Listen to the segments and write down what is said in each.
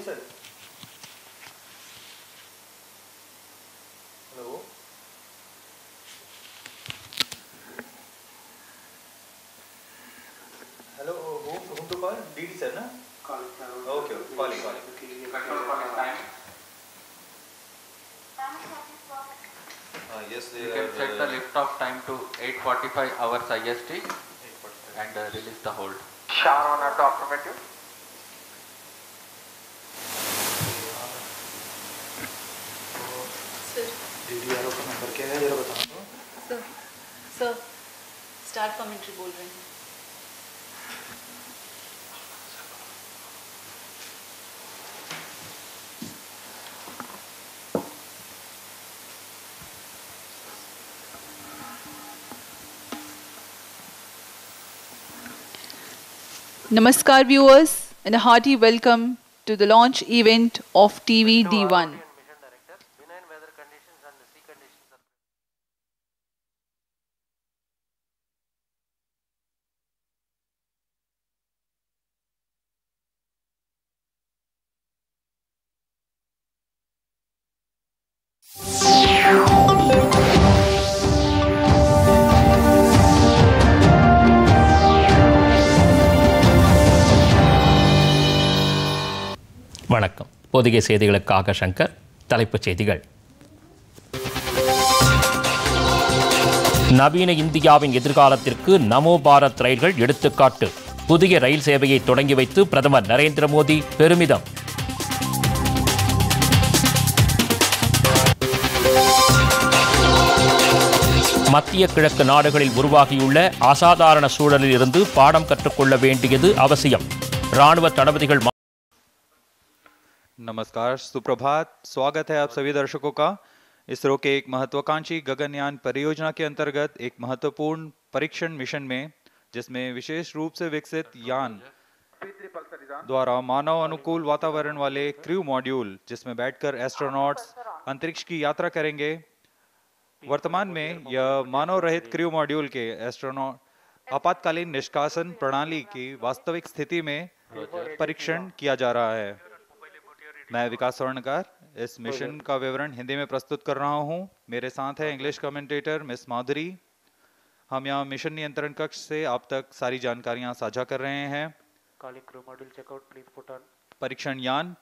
sir. Hello. Hello. Whom to call? DD sir, na? Call. Okay. Calling. Control call time. Yes, they You can set the lift-off time to 8:45 hours IST and release the hold. SHAR on auto affirmative. Sir. DDRO का number क्या है जरा बताओ तो. Sir start commentary बोल रहे हैं. Namaskar viewers and a hearty welcome to the launch event of TV-D1. வணக்கம். பொதிகை செய்திகளுக்காக சங்கர். தலைப்புச் செய்திகள். நவீன இந்தியாவின் எதிர்காலத்திற்கு நமோ பாரத் ரயில்கள் எடுத்துக்காட்டு. புதிய ரயில் சேவையை தொடங்கி வைத்து பிரதமர் நரேந்திர மோடி பெருமிதம். மத்திய கிழக்கு நாடுகளில் உருவாகியுள்ள அசாதாரண சூழலில் இருந்து பாடம் கற்றுக்கொள்ள வேண்டியது அவசியம். ராணுவ தளபதிகள். नमस्कार, सुप्रभात। स्वागत है आप सभी दर्शकों का इसरो के एक महत्वाकांक्षी गगनयान परियोजना के अंतर्गत एक महत्वपूर्ण परीक्षण मिशन में, जिसमें विशेष रूप से विकसित यान द्वारा मानव अनुकूल वातावरण वाले क्रू मॉड्यूल, जिसमें बैठकर एस्ट्रोनॉट्स अंतरिक्ष की यात्रा करेंगे। वर्तमान में यह मानव रहित क्रू मॉड्यूल के एस्ट्रोनॉट आपातकालीन निष्कासन प्रणाली की वास्तविक स्थिति में परीक्षण किया जा रहा है। मैं विकास स्वर्णकार इस मिशन का विवरण हिंदी में प्रस्तुत कर रहा हूं। मेरे साथ है इंग्लिश कमेंटेटर मिस माधुरी। हम यहाँ मिशन नियंत्रण कक्ष से आप तक सारी जानकारियां साझा कर रहे हैं। परीक्षण यान,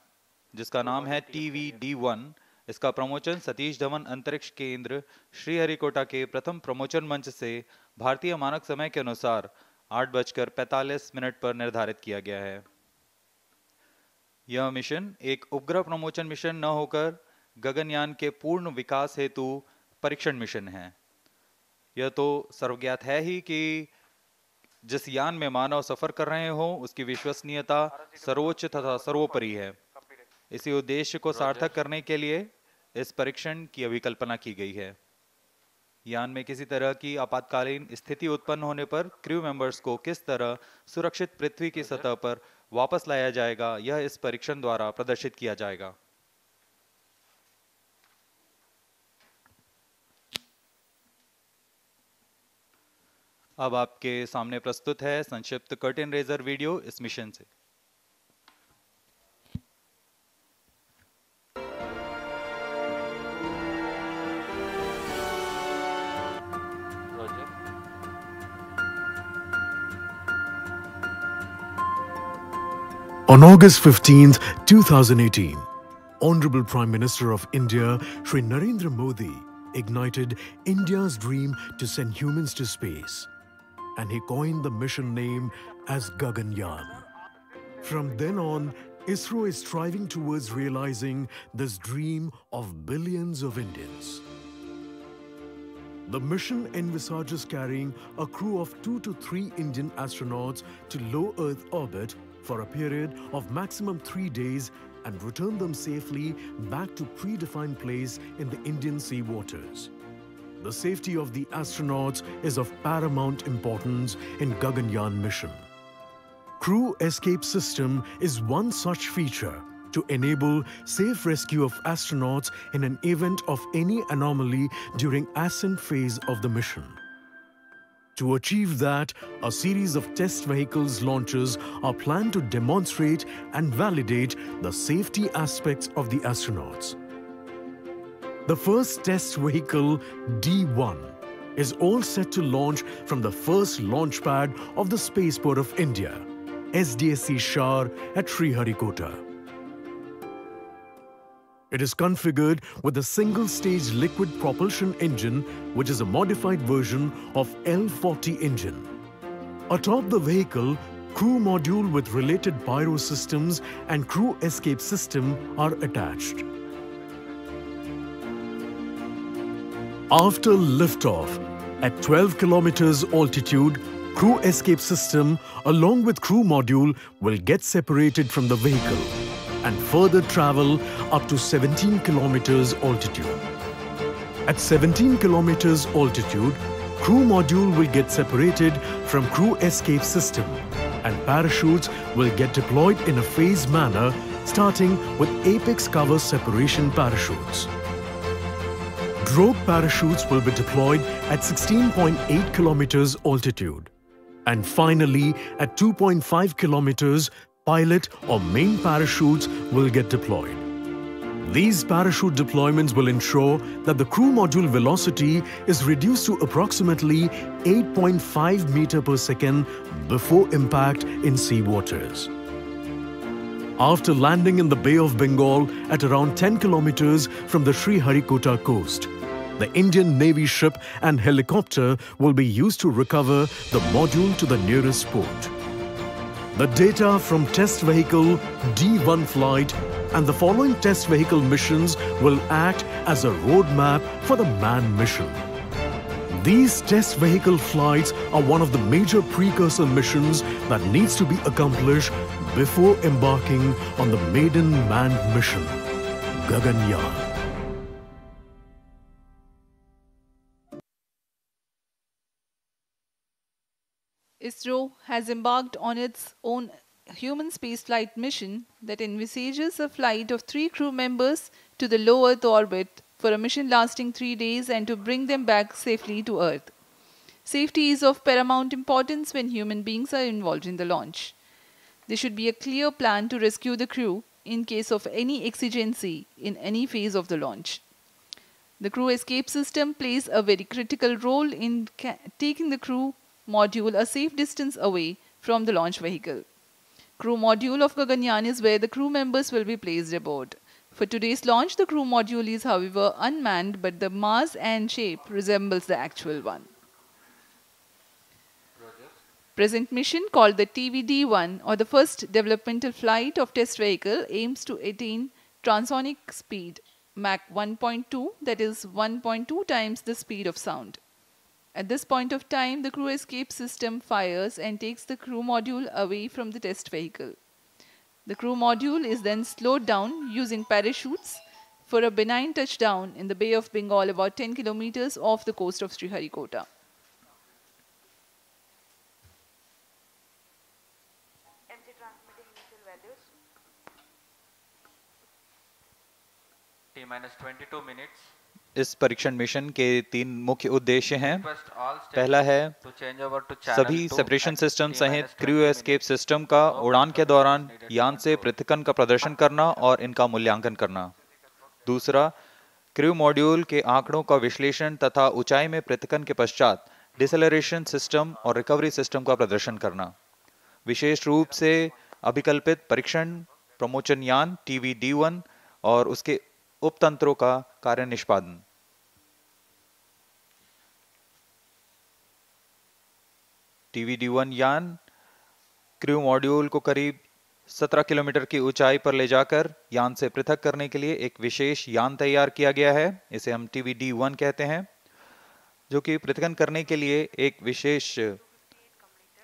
जिसका नाम है TV-D1, इसका प्रमोचन सतीश धवन अंतरिक्ष केंद्र श्रीहरिकोटा के प्रथम प्रमोचन मंच से भारतीय मानक समय के अनुसार 8:45 पर निर्धारित किया गया है। यह मिशन एक उपग्रह प्रमोचन मिशन न होकर गगनयान के पूर्ण विकास हेतु परीक्षण मिशन है। यह तो सर्वज्ञात है ही कि जिस यान में मानव सफर कर रहे हो उसकी विश्वसनीयता सर्वोच्च तथा सर्वोपरि है। इसी उद्देश्य को सार्थक करने के लिए इस परीक्षण की अभिकल्पना की गई है। यान में किसी तरह की आपातकालीन स्थिति उत्पन्न होने पर क्रू मेंबर्स को किस तरह सुरक्षित पृथ्वी की सतह पर वापस लाया जाएगा, यह इस परीक्षण द्वारा प्रदर्शित किया जाएगा। अब आपके सामने प्रस्तुत है संक्षिप्त कर्टेन रेजर वीडियो इस मिशन से। On August 15, 2018, Honorable Prime Minister of India, Shri Narendra Modi, ignited India's dream to send humans to space, and he coined the mission name as Gaganyaan. From then on, ISRO is striving towards realizing this dream of billions of Indians. The mission envisages carrying a crew of 2 to 3 Indian astronauts to low Earth orbit for a period of maximum 3 days and return them safely back to predefined place in the Indian sea waters. The safety of the astronauts is of paramount importance in Gaganyaan mission. Crew escape system is one such feature to enable safe rescue of astronauts in an event of any anomaly during ascent phase of the mission. To achieve that, a series of test vehicles launches are planned to demonstrate and validate the safety aspects of the astronauts. The first test vehicle, D1, is all set to launch from the first launch pad of the Spaceport of India, SDSC SHAR at Sriharikota. It is configured with a single-stage liquid propulsion engine, which is a modified version of L40 engine. Atop the vehicle, crew module with related pyro systems and crew escape system are attached. After liftoff, at 12 kilometers altitude, crew escape system along with crew module will get separated from the vehicle and further travel up to 17 kilometers altitude. At 17 kilometers altitude, crew module will get separated from crew escape system and parachutes will get deployed in a phased manner, starting with apex cover separation parachutes. Drogue parachutes will be deployed at 16.8 kilometers altitude. And finally, at 2.5 kilometers, pilot or main parachutes will get deployed. These parachute deployments will ensure that the crew module velocity is reduced to approximately 8.5 meters per second before impact in sea waters. After landing in the Bay of Bengal at around 10 kilometers from the Sriharikota coast, the Indian Navy ship and helicopter will be used to recover the module to the nearest port. The data from test vehicle D1 flight and the following test vehicle missions will act as a roadmap for the manned mission. These test vehicle flights are one of the major precursor missions that needs to be accomplished before embarking on the maiden manned mission, Gaganyaan. ISRO has embarked on its own human spaceflight mission that envisages a flight of 3 crew members to the low Earth orbit for a mission lasting 3 days and to bring them back safely to Earth. Safety is of paramount importance when human beings are involved in the launch. There should be a clear plan to rescue the crew in case of any exigency in any phase of the launch. The crew escape system plays a very critical role in taking the crew module a safe distance away from the launch vehicle. Crew module of Gaganyaan is where the crew members will be placed aboard. For today's launch, the crew module is however unmanned, but the mass and shape resembles the actual one. Present mission, called the TV-D1 or the first developmental flight of test vehicle, aims to attain transonic speed Mach 1.2, that is 1.2 times the speed of sound. At this point of time, the crew escape system fires and takes the crew module away from the test vehicle. The crew module is then slowed down using parachutes for a benign touchdown in the Bay of Bengal about 10 kilometers off the coast of Sriharikota. T-minus 22 minutes. इस परीक्षण mission के 3 मुख्य उद्देश्य हैं। पहला है सभी separation system सहित क्रू एस्केप सिस्टम का उड़ान के दौरान यान से पृथक्करण का प्रदर्शन करना और इनका मूल्यांकन करना। दूसरा, क्रू मॉड्यूल के आंकड़ों का विश्लेषण तथा ऊंचाई में पृथक्करण के पश्चात डिसेलरेशन सिस्टम और रिकवरी सिस्टम का प्रदर्शन करना। विशेष रूप से अभिकल्पित परीक्षण प्रमोचन यान TV-D1 और उसके उपतंत्रों का कार्य निष्पादन। TV-D1 यान क्रू मॉड्यूल को करीब 17 किलोमीटर की ऊंचाई पर ले जाकर यान से पृथक करने के लिए एक विशेष यान तैयार किया गया है। इसे हम TV-D1 कहते हैं, जो कि पृथक्करण करने के लिए एक विशेष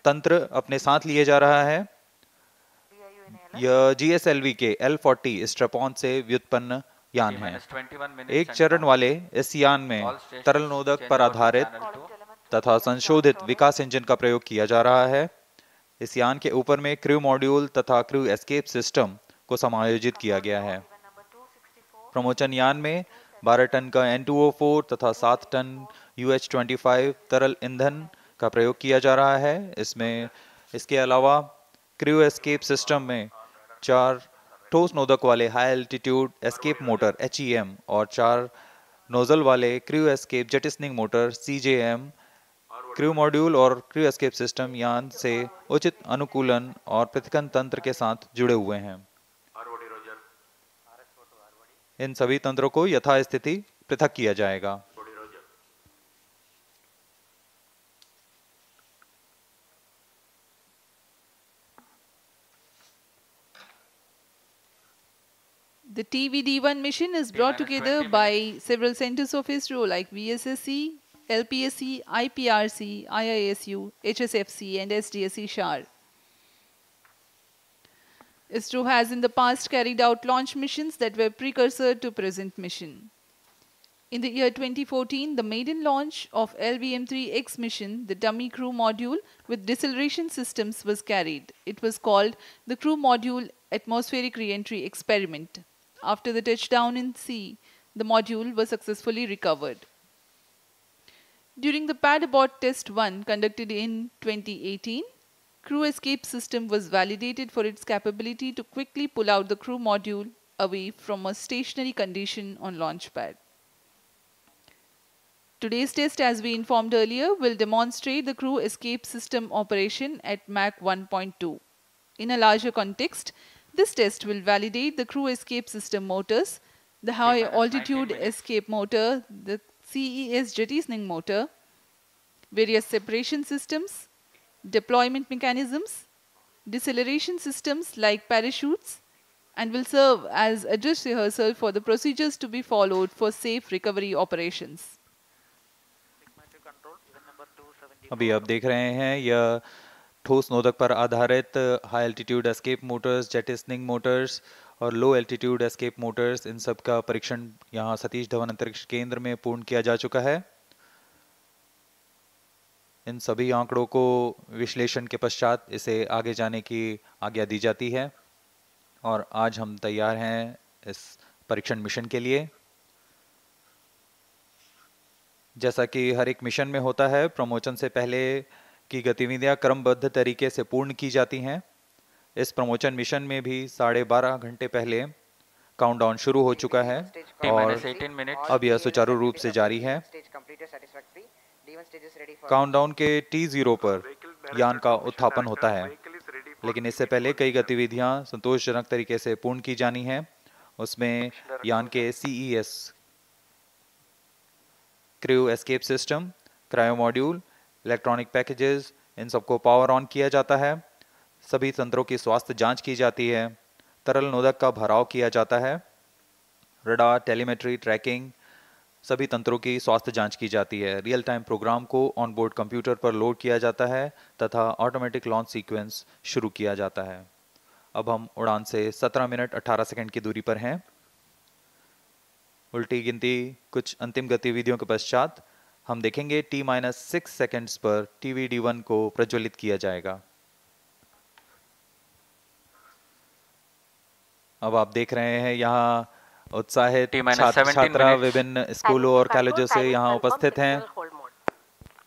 तंत्र अपने साथ लिए जा रहा है। यह GSLV के L40 स्ट्रैप-ऑन से व्युत्पन्न यान है। एक चरण वाले इस यान में तरल नोदक पर आधारित तथा संशोधित विकास इंजन का प्रयोग किया जा रहा है। इस यान के ऊपर में क्रू मॉड्यूल तथा क्रू एस्केप सिस्टम को समायोजित किया गया है। प्रमोचन यान में 12 टन का N2O4 तथा 7 टन UH-25 तरल ईंधन का प्रयोग किया जा रहा है। इसके अलावा क्रू एस्केप सिस्टम में 4 ठोस नोदक वाले high altitude escape motor HEM और 4 नोजल वाले crew escape jettisoning motor CJM crew module और क्रू एस्केप सिस्टम यान से उचित अनुकूलन और पृथक्करण तंत्र के साथ जुड़े हुए हैं। इन सभी तंत्रों को यथास्थिति पृथक किया जाएगा। The TV-D1 mission is brought together by several centers of ISRO like VSSC, LPSC, IPRC, IISU, HSFC and SDSC SHAR. ISRO has in the past carried out launch missions that were precursor to present mission. In the year 2014, the maiden launch of LVM-3X mission, the dummy crew module with deceleration systems was carried. It was called the Crew Module Atmospheric Re-entry Experiment. After the touchdown in sea, the module was successfully recovered. During the pad abort test 1 conducted in 2018, crew escape system was validated for its capability to quickly pull out the crew module away from a stationary condition on launch pad. Today's test, as we informed earlier, will demonstrate the crew escape system operation at Mach 1.2. In a larger context, this test will validate the crew escape system motors, the high altitude escape motor, the CES jettisoning motor, various separation systems, deployment mechanisms, deceleration systems like parachutes, and will serve as a dress rehearsal for the procedures to be followed for safe recovery operations. अभी आप देख रहे हैं यह ठोस नोदक पर आधारित high altitude escape motors, jettisoning motors और लो एल्टीट्यूड एस्केप मोटर्स, इन सब का परीक्षण यहाँ सतीश धवन अंतरिक्ष केंद्र में पूर्ण किया जा चुका है। इन सभी आंकड़ों को विश्लेषण के पश्चात इसे आगे जाने की आज्ञा दी जाती है और आज हम तैयार हैं इस परीक्षण मिशन के लिए। जैसा कि हर एक मिशन में होता है, प्रमोशन से पहले की गतिविधियां क्रमबद्ध तरीके से पूर्ण की जाती हैं। इस प्रमोशन मिशन में भी 12.5 घंटे पहले काउंटडाउन शुरू हो चुका है और अब यह सुचारू रूप से जारी है। काउंटडाउन के T0 पर यान का उत्थापन होता है, लेकिन इससे पहले कई गतिविधियां संतोषजनक तरीके से पूर्ण की जानी है। उसमें यान के CES crew escape system, cryo module, electronic packages, इन सबको पावर ऑन किया जाता है। सभी तंत्रों की स्वास्थ्य जांच की जाती है। तरल नोदक का भराव किया जाता है। रडार, टेलीमेट्री, ट्रैकिंग, सभी तंत्रों की स्वास्थ्य जांच की जाती है। रियल टाइम प्रोग्राम को ऑन बोर्ड कंप्यूटर पर लोड किया जाता है तथा ऑटोमेटिक लॉन्च सीक्वेंस शुरू किया जाता है। अब हम उड़ान से 17 मिनट 18 सेकंड की दूरी पर हैं। उल्टी गिनती कुछ अंतिम गतिविधियों के पश्चात हम देखेंगे T-6 सेकंड्स पर TV-D1 को प्रज्वलित किया जाएगा। अब आप देख रहे हैं यहाँ उत्साहित छात्र छात्रा विभिन्न स्कूलों और कॉलेजों से यहाँ उपस्थित हैं।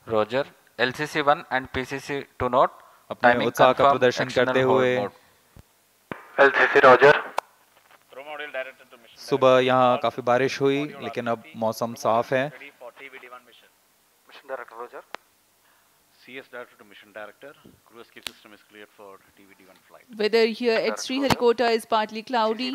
Roger, LCC1 and PCC2 note अपने उत्साह का प्रदर्शन करते हुए। LCC Roger. सुबह यहाँ काफी बारिश हुई, लेकिन अब मौसम साफ है। Mission director Roger. CS Director to Mission Director, crew escape system is cleared for TV-D1 flight. Weather here at Sriharikota is partly cloudy.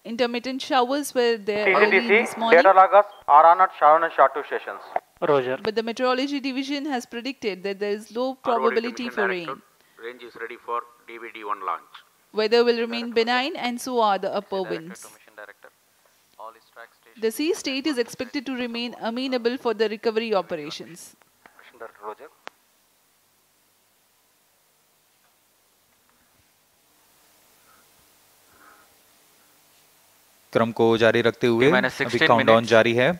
Intermittent showers were there early this morning. Data loggers are on at SHAR and SHAR2 stations. Roger. But the meteorology division has predicted that there is low probability for rain. Range is ready for TV-D1 launch. Weather will remain benign and so are the upper winds. The sea state is expected to remain amenable for the recovery operations. Mission Director Roger. क्रम को जारी रखते हुए अभी countdown जारी है।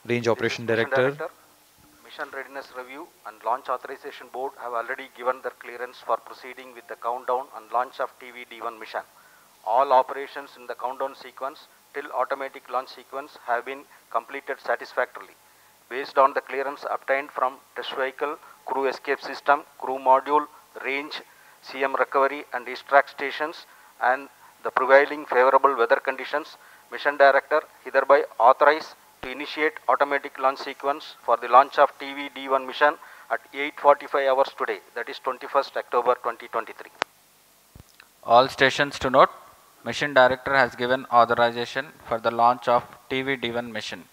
Range operation director. Mission Readiness Review and Launch Authorization Board have already given their clearance for proceeding with the countdown and launch of TV-D1 mission. All operations in the countdown sequence till automatic launch sequence have been completed satisfactorily. based on the clearance obtained from test vehicle, crew escape system, crew module, range, CM recovery and extract stations, and the prevailing favorable weather conditions, Mission Director hereby authorized to initiate automatic launch sequence for the launch of TV-D1 mission at 8:45 hours today, that is 21st October 2023. All stations to note, Mission Director has given authorization for the launch of TV-D1 mission.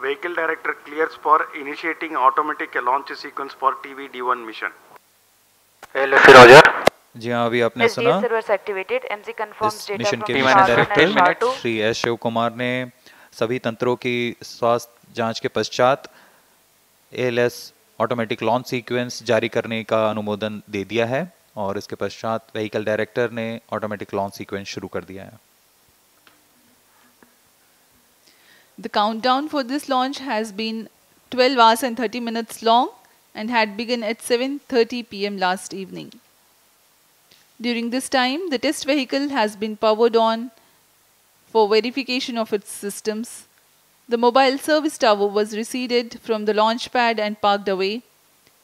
Vehicle Director clears for initiating automatic launch sequence for TV-D1 mission. ALFC Roger. जी हाँ, अभी आपने सुना इस mission के mission director Shri S Shiv Kumar ने सभी तंत्रों की स्वास्थ्य जांच के पश्चात एएलएस ऑटोमेटिक लॉन्च सीक्वेंस जारी करने का अनुमोदन दे दिया है और इसके पश्चात व्हीकल डायरेक्टर ने ऑटोमेटिक लॉन्च सीक्वेंस शुरू कर दिया है. The countdown for this launch has been 12 hours and 30 minutes long and had begun at 7:30 p.m. last evening. During this time, the test vehicle has been powered on for verification of its systems. The mobile service tower was receded from the launch pad and parked away.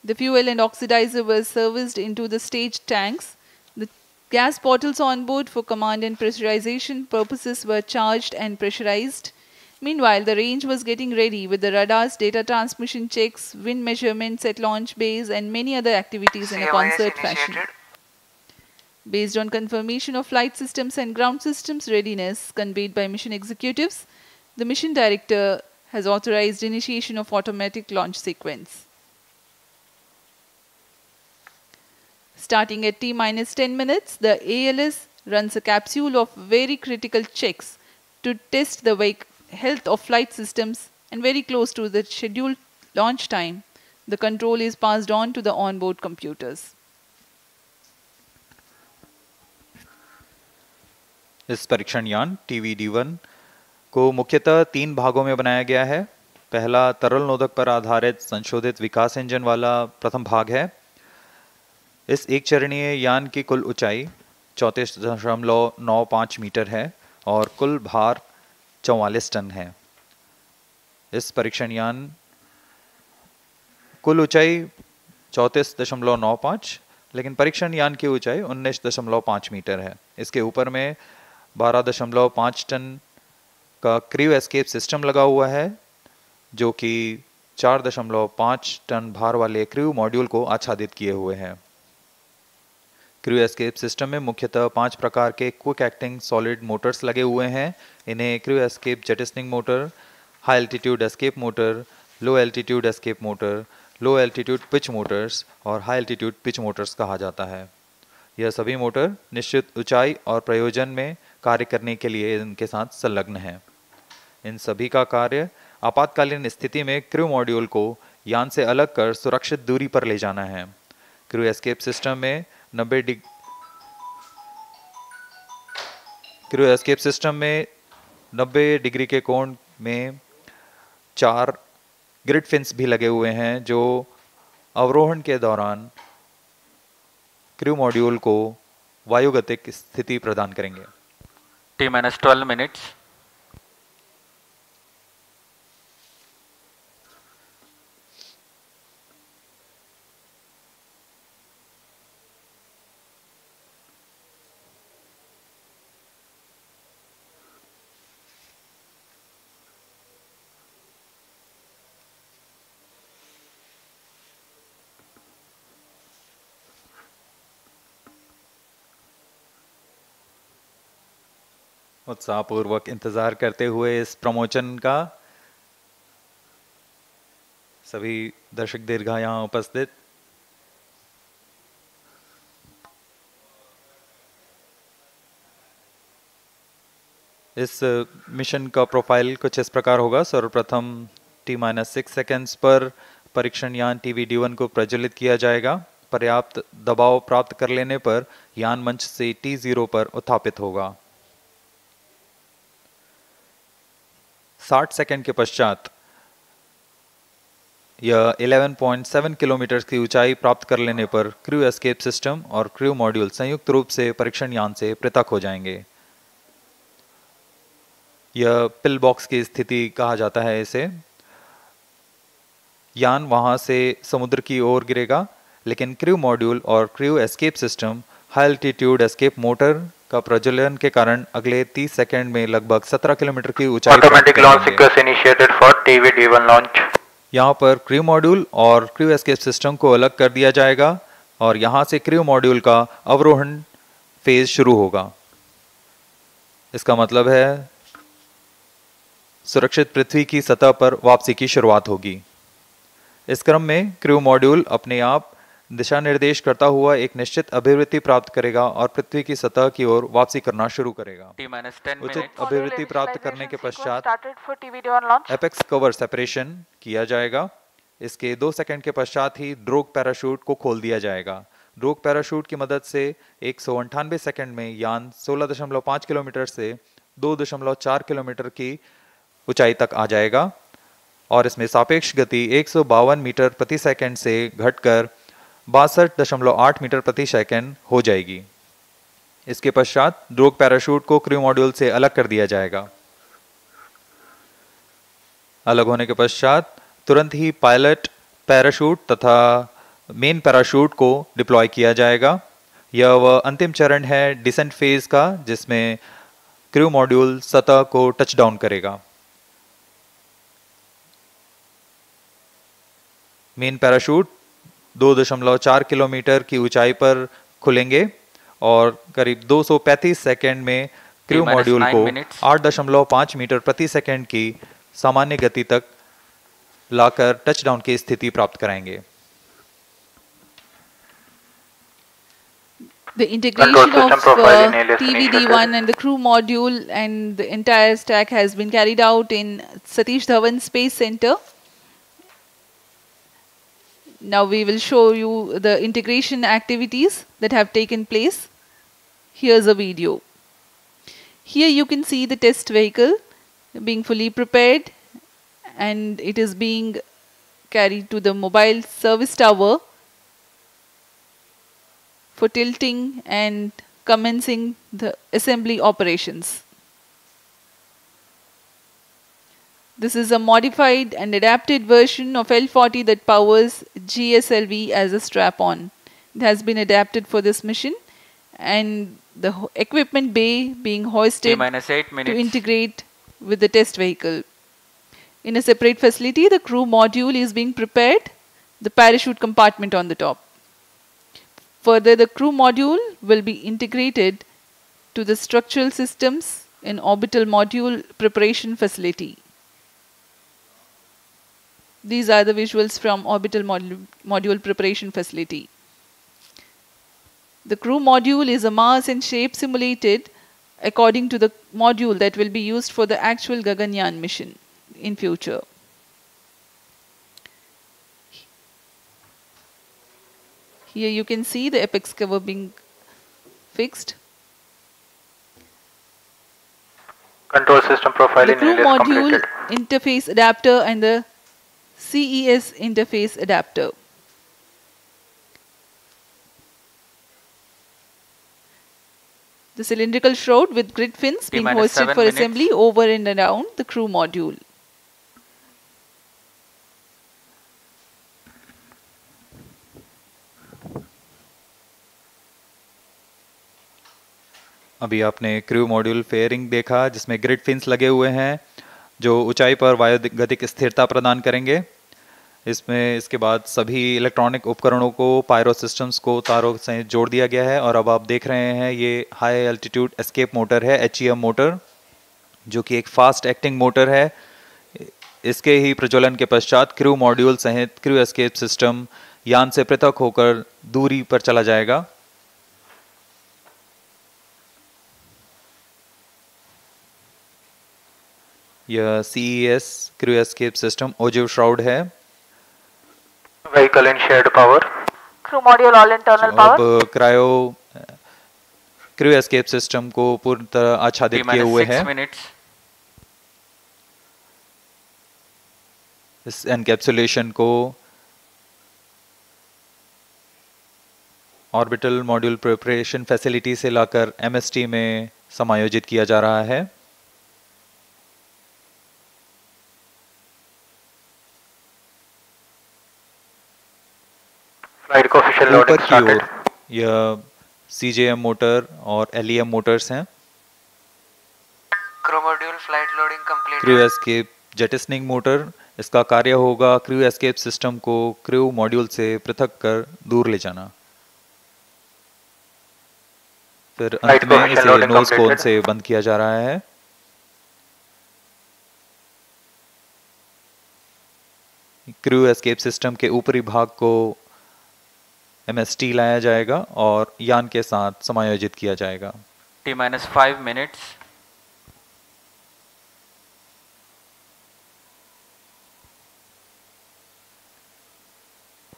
The fuel and oxidizer were serviced into the stage tanks. The gas bottles on board for command and pressurization purposes were charged and pressurized. Meanwhile, the range was getting ready with the radars, data transmission checks, wind measurements at launch bays and many other activities in a concert fashion. Based on confirmation of flight systems and ground systems readiness conveyed by mission executives, the mission director has authorized initiation of automatic launch sequence. Starting at T-10 minutes, the ALS runs a capsule of very critical checks to test the health of flight systems, and very close to the scheduled launch time, the control is passed on to the onboard computers. इस परीक्षण यान TV-D1 को मुख्यतः 3 भागों में बनाया गया है. पहला तरल नोदक पर आधारित संशोधित विकास इंजन वाला प्रथम भाग है. इस एक चरणीय यान की कुल ऊंचाई 34.95 मीटर है और कुल भार 44 टन है. इस परीक्षण यान कुल ऊंचाई 34.95, लेकिन परीक्षण यान की ऊंचाई 19.5 मीटर है. इसके ऊपर में 12.5 टन का क्रू एस्केप सिस्टम लगा हुआ है, जो कि 4.5 टन भार वाले क्रू मॉड्यूल को आच्छादित किए हुए हैं. क्रू एस्केप सिस्टम में मुख्यतः 5 प्रकार के क्विक एक्टिंग सॉलिड मोटर्स लगे हुए हैं. इन्हें crew escape jettisoning motor, high altitude escape motor, low altitude escape motor, low altitude pitch motors और हाई एल्टीट्यूड पिच मोटर्स कहा जाता है. यह सभी मोटर निश्चित ऊंचाई और प्रयोजन में कार्य करने के लिए इनके साथ संलग्न हैं. इन सभी का कार्य आपातकालीन स्थिति में क्रू मॉड्यूल को यान से अलग कर सुरक्षित दूरी पर ले जाना है. क्रू एस्केप सिस्टम में 90 डिग्री के कोण में 4 ग्रिड फिन्स भी लगे हुए हैं, जो अवरोहण के दौरान क्रू मॉड्यूल को वायुगतिक स्थिति प्रदान करेंगे. T-12 minutes. उत्साहपूर्वक इंतजार करते हुए इस प्रमोशन का सभी दर्शक दीर्घा यहाँ उपस्थित. इस मिशन का प्रोफाइल कुछ इस प्रकार होगा. सर्वप्रथम T-6 सेकेंड्स पर परीक्षण यान TV-D1 को प्रज्वलित किया जाएगा. पर्याप्त दबाव प्राप्त कर लेने पर यान मंच से T0 पर उत्थापित होगा. 60 सेकंड के पश्चात यह 11.7 किलोमीटर की ऊंचाई प्राप्त कर लेने पर क्रू एस्केप सिस्टम और क्रू मॉड्यूल संयुक्त रूप से परीक्षण यान से पृथक हो जाएंगे. यह पिल बॉक्स की स्थिति कहा जाता है इसे. यान वहां से समुद्र की ओर गिरेगा, लेकिन क्रू मॉड्यूल और crew escape system high altitude escape motor का प्रज्वलन के कारण अगले 30 सेकंड में लगभग 17 किलोमीटर की ऊंचाई प्राप्त करेंगे। यहाँ पर क्रू मॉड्यूल और क्रू एस्केप सिस्टम को अलग कर दिया जाएगा और यहाँ से क्रू मॉड्यूल का अवरोहण फेज शुरू होगा। इसका मतलब है सुरक्षित पृथ्वी की सतह पर वापसी की शुरुआत होगी। इस क्रम में क्रू मॉड्यूल अपने आप दिशा निर्देश करता हुआ एक निश्चित अभिवृत्ति प्राप्त करेगा और पृथ्वी की सतह की ओर वापसी करना शुरू करेगा। उचित अभिवृत्ति प्राप्त करने के पश्चात एपेक्स कवर सेपरेशन किया जाएगा। इसके 2 सेकंड के पश्चात ही ड्रोग पैराशूट को खोल दिया जाएगा। ड्रोग पैराशूट की मदद से 198 सेकंड में यान 16.5 किलोमीटर से 2.4 किलोमीटर की ऊंचाई तक आ जाएगा और इसमें सापेक्ष गति 152 मीटर प्रति सेकंड से घटकर 62.8 मीटर प्रति सेकंड हो जाएगी। इसके पश्चात ड्रोग पैराशूट को क्रू मॉड्यूल से अलग कर दिया जाएगा। अलग होने के पश्चात तुरंत ही पायलट पैराशूट तथा मेन पैराशूट को डिप्लॉय किया जाएगा। यह वह अंतिम चरण है डिसेंट फेज का, जिसमें क्रू मॉड्यूल सतह को टच डाउन करेगा। मेन पैराशूट 2.4 किलोमीटर की ऊंचाई पर खुलेंगे और करीब 235 सेकंड में क्रू मॉड्यूल को 8.5 मीटर प्रति सेकंड की सामान्य गति तक लाकर टचडाउन की स्थिति प्राप्त कराएंगे। The integration of TV-D1 and the crew module and the entire stack has been carried out in Satish Dhawan Space Center. Now we will show you the integration activities that have taken place. Here's a video. Here you can see the test vehicle being fully prepared and it is being carried to the mobile service tower for tilting and commencing the assembly operations. This is a modified and adapted version of L40 that powers GSLV as a strap-on. It has been adapted for this mission and the equipment bay being hoisted to integrate with the test vehicle. In a separate facility, the crew module is being prepared, the parachute compartment on the top. Further, the crew module will be integrated to the structural systems in orbital module preparation facility. These are the visuals from orbital module preparation facility. The crew module is a mass and shape simulated according to the module that will be used for the actual Gaganyaan mission in future. Here you can see the apex cover being fixed. Control system profiling. The crew module interface adapter and the CES interface adapter. The cylindrical shroud with grid fins being hoisted for assembly over and around the crew module. अभी आपने crew module fairing देखा जिसमें grid fins लगे हुए हैं जो ऊंचाई पर वायुगतिक स्थिरता प्रदान करेंगे। इसमें इसके बाद सभी इलेक्ट्रॉनिक उपकरणों को पायरो सिस्टम्स को तारों से जोड़ दिया गया है और अब आप देख रहे हैं ये हाई एल्टीट्यूड एस्केप मोटर है, HEM मोटर, जो कि एक फास्ट एक्टिंग मोटर है। इसके ही प्रज्वलन के पश्चात क्रू मॉड्यूल सहित क्रू एस्केप सिस्टम यान से पृथक होकर दूरी पर चला जाएगा। यह CES crew escape system ogive shroud है। Vehicle in shared power. Crew module all internal power. अब क्रायो क्रू एस्केप सिस्टम को पूरी तरह आच्छादित किए हुए हैं। इस एनकैप्सुलेशन को ऑर्बिटल मॉड्यूल प्रिपरेशन फैसिलिटी से लाकर MST में समायोजित किया जा रहा है। Flight coefficient ऊपर loading की ओर started. यह CJM मोटर और LEM मोटर्स हैं। Crew module flight loading completed. Crew escape jettisoning motor, इसका कार्य होगा क्रू एस्केप सिस्टम को क्रू मॉड्यूल से पृथक कर दूर ले जाना। फिर अंत में इसे नोज कोन से बंद किया जा रहा है। क्रू एस्केप सिस्टम के ऊपरी भाग को MST लाया जाएगा और यान के साथ समायोजित किया जाएगा। T-5 minutes.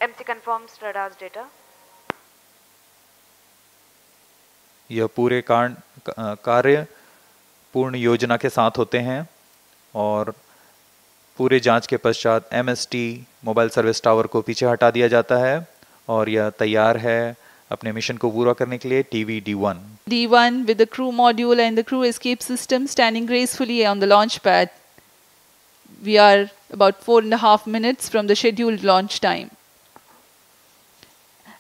MC confirms radar's data. यह पूरे कार्य पूर्ण योजना के साथ होते हैं और पूरे जांच के पश्चात MST मोबाइल सर्विस टावर को पीछे हटा दिया जाता है और यह तैयार है अपने मिशन को पूरा करने के लिए। TV-D1 D1 with the crew module and the crew escape system standing gracefully on the launch pad. We are about 4.5 minutes from the scheduled launch time.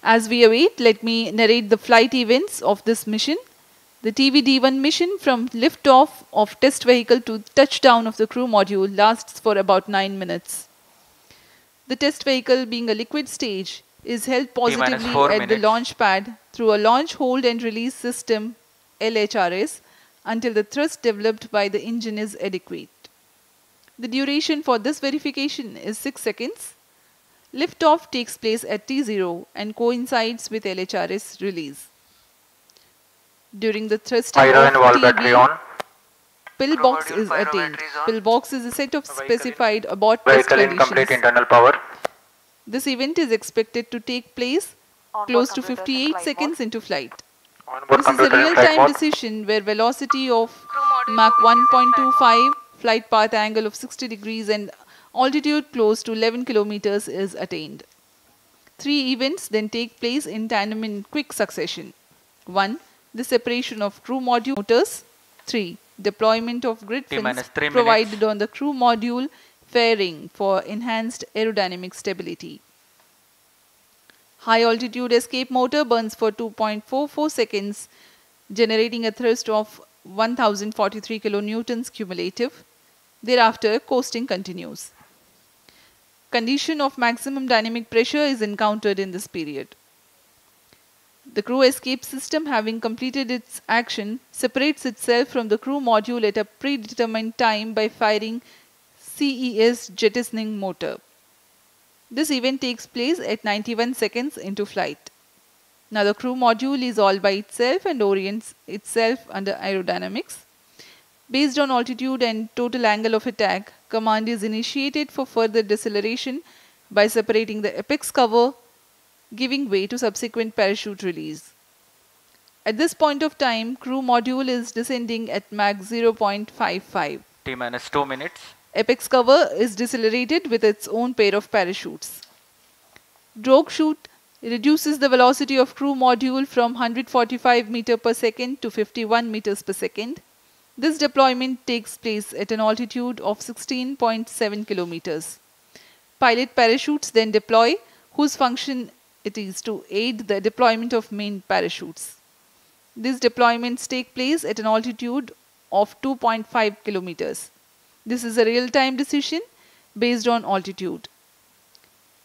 As we await, let me narrate the flight events of this mission. The TV-D1 mission from liftoff of test vehicle to touchdown of the crew module lasts for about 9 minutes. The test vehicle, being a liquid stage, is held positively at the launch pad through a launch hold and release system LHRS until the thrust developed by the engine is adequate. The duration for this verification is 6 seconds. Liftoff takes place at T0 and coincides with LHRS release. During the thrusting of TB, pillbox is attained. Pillbox is a set of specified abort test conditions. Internal power. This event is expected to take place close to 58 seconds into flight. This is a real-time decision where velocity of Mach 1.25, flight path angle of 60 degrees and altitude close to 11 kilometers is attained. 3 events then take place in tandem in quick succession. 1. The separation of crew module motors. 3. Deployment of grid fins provided on the crew module fairing for enhanced aerodynamic stability. High altitude escape motor burns for 2.44 seconds, generating a thrust of 1043 kilonewtons cumulative. Thereafter, coasting continues. Condition of maximum dynamic pressure is encountered in this period. The crew escape system, having completed its action, separates itself from the crew module at a predetermined time by firing CES jettisoning motor. This event takes place at 91 seconds into flight. Now the crew module is all by itself and orients itself under aerodynamics. Based on altitude and total angle of attack, command is initiated for further deceleration by separating the apex cover, giving way to subsequent parachute release. At this point of time, crew module is descending at Mach 0.55. T-2 minutes. Apex cover is decelerated with its own pair of parachutes. Drogue chute reduces the velocity of crew module from 145 meters per second to 51 meters per second. This deployment takes place at an altitude of 16.7 kilometers. Pilot parachutes then deploy, whose function it is to aid the deployment of main parachutes. These deployments take place at an altitude of 2.5 kilometers. This is a real-time decision based on altitude.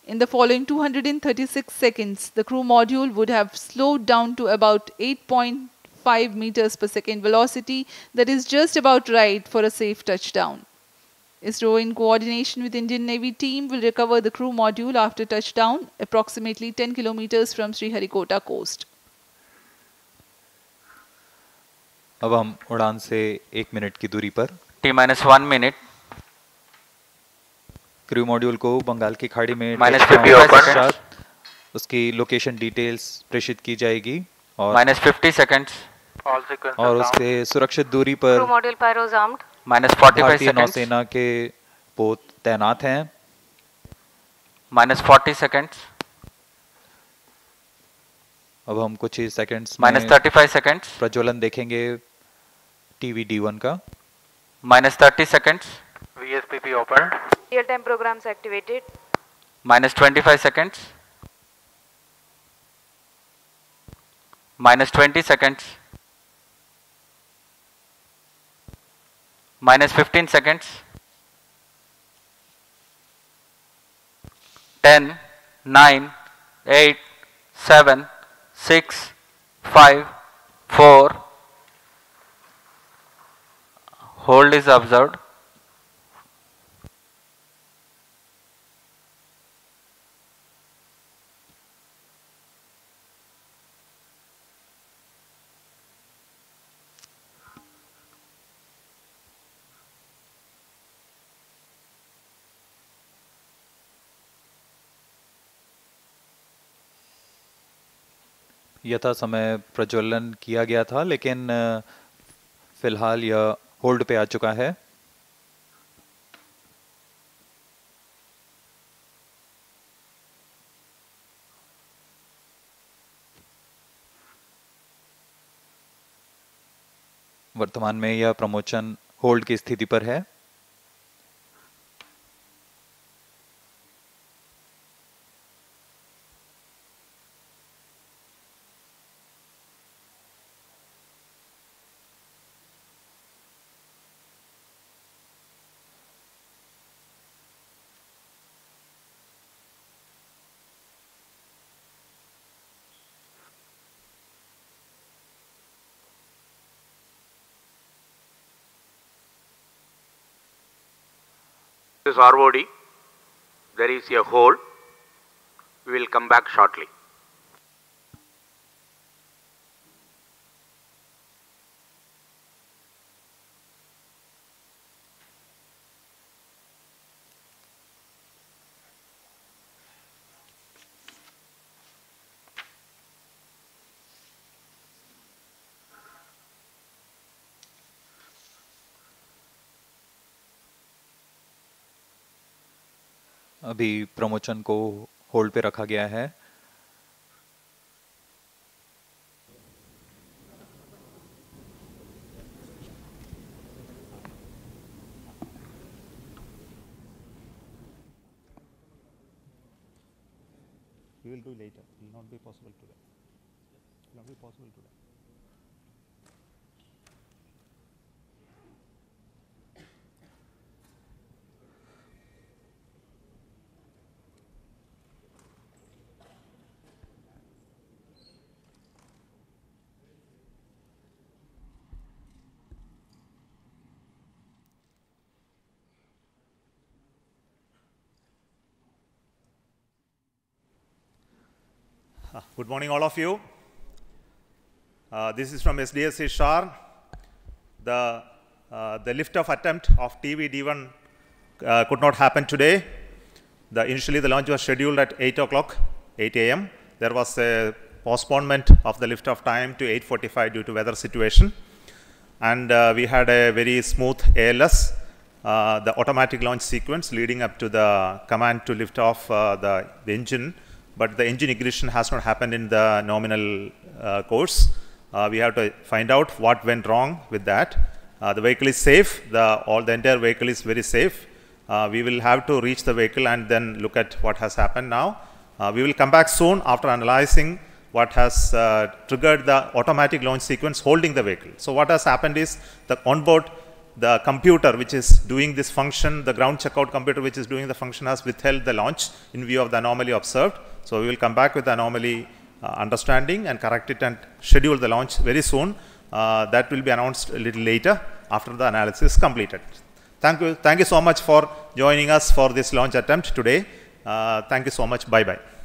In the following 236 seconds, the crew module would have slowed down to about 8.5 meters per second velocity, that is just about right for a safe touchdown. ISRO, in coordination with Indian Navy team, will recover the crew module after touchdown approximately 10 kilometers from Sriharikota coast. अब हम उड़ान से 1 minute की दूरी पर T-1 minute. Crew module को बंगाल की खाड़ी में -50 उसकी लोकेशन डिटेल्स प्रेषित की जाएगी और -50 seconds. और उसके सुरक्षित दूरी पर Crew module pyros armed. -45 भारतीय seconds. नौसेना के पोत तैनात हैं। -40 seconds. अब हम कुछ ही सेकंड्स में -35 seconds. प्रज्वलन देखेंगे TV-D1 का। -30 seconds. VSPP opened. Real-time programs activated. -25 seconds. minus 20 seconds, minus 15 seconds, 10, 9, 8, 7, 6, 5, 4, hold is observed. यथा समय प्रज्वलन किया गया था, लेकिन फिलहाल यह होल्ड पे आ चुका है। वर्तमान में यह प्रमोशन होल्ड की स्थिति पर है। This is ROD. There is a hold. We will come back shortly. अभी प्रमोशन को होल्ड पे रखा गया है। We will do later. It will not be possible today. It will not be possible today. Good morning, all of you. This is from SDSC SHAR. The lift-off attempt of TV-D1 could not happen today. Initially, the launch was scheduled at 8 o'clock, 8 a.m. There was a postponement of the lift-off time to 8:45 due to weather situation. And we had a very smooth ALS, the automatic launch sequence leading up to the command to lift off the engine. But the engine ignition has not happened in the nominal course. We have to find out what went wrong with that. The vehicle is safe. The entire vehicle is very safe. We will have to reach the vehicle and then look at what has happened now. We will come back soon after analyzing what has triggered the automatic launch sequence holding the vehicle. So what has happened is the onboard, the computer which is doing this function, the ground checkout computer which is doing the function has withheld the launch in view of the anomaly observed. So we will come back with the anomaly understanding and correct it and schedule the launch very soon. That will be announced a little later after the analysis is completed. Thank you so much for joining us for this launch attempt today. Thank you so much. Bye-bye.